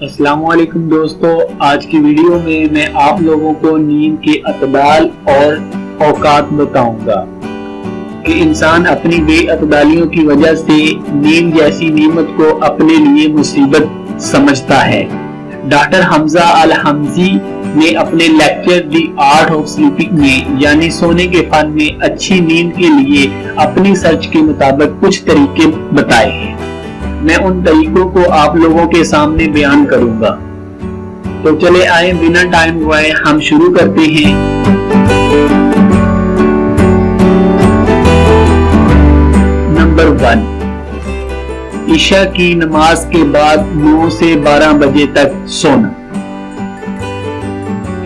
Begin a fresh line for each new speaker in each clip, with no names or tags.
السلام علیکم دوستو، آج کی ویڈیو میں آپ لوگوں کو نیند کے اعتدال اور اوقات بتاؤں گا کہ انسان اپنی بے اعتدالیوں کی وجہ سے نیند جیسی نعمت کو اپنے لیے مصیبت سمجھتا ہے۔ ڈاکٹر حمزہ الحمزی نے اپنے lecture the art of sleeping میں یعنی سونے کے فن میں اچھی نیند کے لیے اپنی سرچ کے مطابق کچھ طریقے بتائے ہیں۔ میں ان طریقوں کو آپ لوگوں کے سامنے بیان کروں گا، تو چلے آئیں بنا ٹائم گوائے ہم شروع کرتے ہیں۔ نمبر 1، عشاء کی نماز کے بعد 9 سے 12 بجے تک سونا۔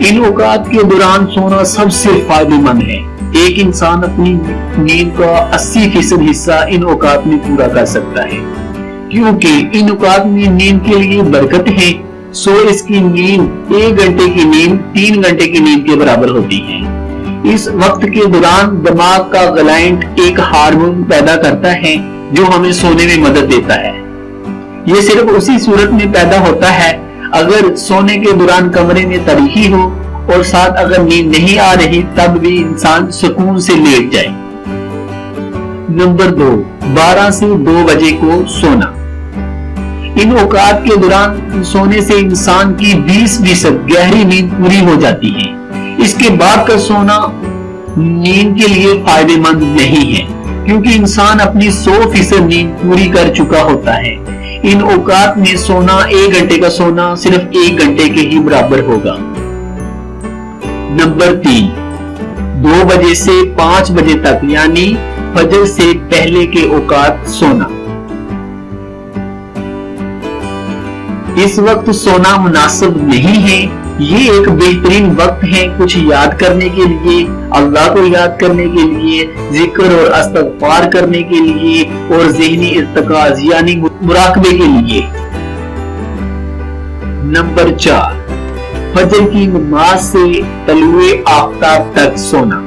ان اوقات کے دوران سونا سب سے فائدہ مند ہے۔ ایک انسان اپنی نیند کا 80% حصہ ان اوقات میں پورا کر سکتا ہے، کیونکہ ان اوقات میں نیند کے لیے برکت ہے۔ سو اس کی نیند 1 گھنٹے کی نیند 3 گھنٹے کی نیند کے برابر ہوتی ہے۔ اس وقت کے دوران دماغ کا گلینڈ ایک ہارمون پیدا کرتا ہے جو ہمیں سونے میں مدد دیتا ہے۔ یہ صرف اسی صورت میں پیدا ہوتا ہے اگر سونے کے دوران کمرے میں تاریکی ہو اور ساتھ اگر نیند نہیں آ رہی تب بھی انسان سکون سے لیٹ جائے۔ نمبر 2، 12 سے 2 بجے کو سونا۔ ان اوقات کے دوران سونے سے انسان کی 20% گہری نیند پوری ہو جاتی ہے۔ اس کے بعد کا سونا نیند کے لیے فائدہ مند نہیں ہے، کیونکہ انسان اپنی 100% نیند پوری کر چکا ہوتا ہے۔ ان اوقات میں سونا 1 گھنٹے کا سونا صرف 1 گھنٹے کے ہی برابر ہوگا۔ نمبر 3، 2 بجے سے 5 بجے تک یعنی فجر سے پہلے کے اوقات سونا۔ اس وقت سونا مناسب نہیں ہے۔ یہ ایک بہترین وقت ہے کچھ یاد کرنے کے لیے، اللہ کو یاد کرنے کے لیے، ذکر اور استغفار کرنے کے لیے اور ذہنی ارتکاز یعنی مراقبے کے لیے۔ نمبر 4، فجر کی نماز سے طلوع آفتاب تک سونا۔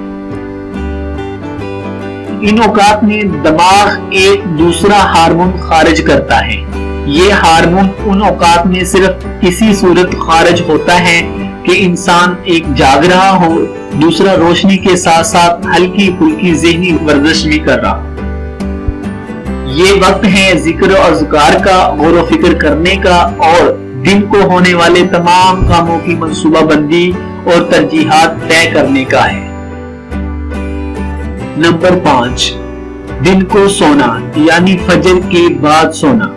ان اوقات میں دماغ ایک دوسرا ہارمون خارج کرتا ہے۔ یہ ہارمون ان اوقات میں صرف کسی صورت خارج ہوتا ہے کہ انسان ایک جاگ رہا ہو، دوسرا روشنی کے ساتھ ساتھ ہلکی پھلکی ذہنی ورزش بھی کر رہا ہو۔ یہ وقت ہے ذکر و اذکار کا، غور و فکر کرنے کا اور دن کو ہونے والے تمام کاموں کی منصوبہ بندی اور ترجیحات طے کرنے کا ہے۔ نمبر 5، دن کو سونا یعنی فجر کے بعد سونا۔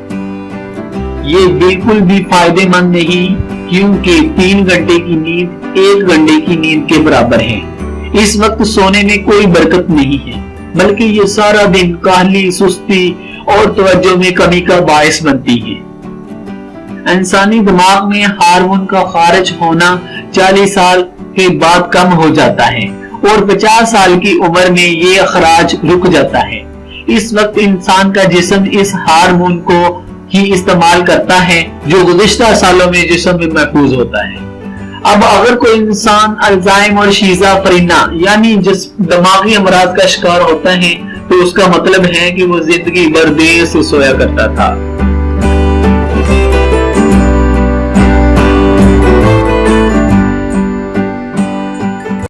یہ بالکل بھی فائدہ مند نہیں، کیونکہ 3 گھنٹے کی نیند 1 گھنٹے کی نیند کے برابر ہے۔ اس وقت سونے میں کوئی برکت نہیں ہے، بلکہ یہ سارا دن کاہلی، سستی اور توجہ میں کمی کا باعث بنتی ہے۔ انسانی دماغ میں ہارمون کا خارج ہونا 40 سال کے بعد کم ہو جاتا ہے اور 50 سال کی عمر میں یہ اخراج رک جاتا ہے۔ اس وقت انسان کا جسم اس ہارمون کو ہی استعمال کرتا ہے جو گزشتہ سالوں میں جسم میں محفوظ ہوتا ہے۔ اب اگر کوئی انسان الزائمر شیزوفرینیا یعنی دماغی امراض کا شکار ہوتا ہے تو اس کا مطلب ہے کہ وہ زندگی بھر دیر سے سویا کرتا تھا۔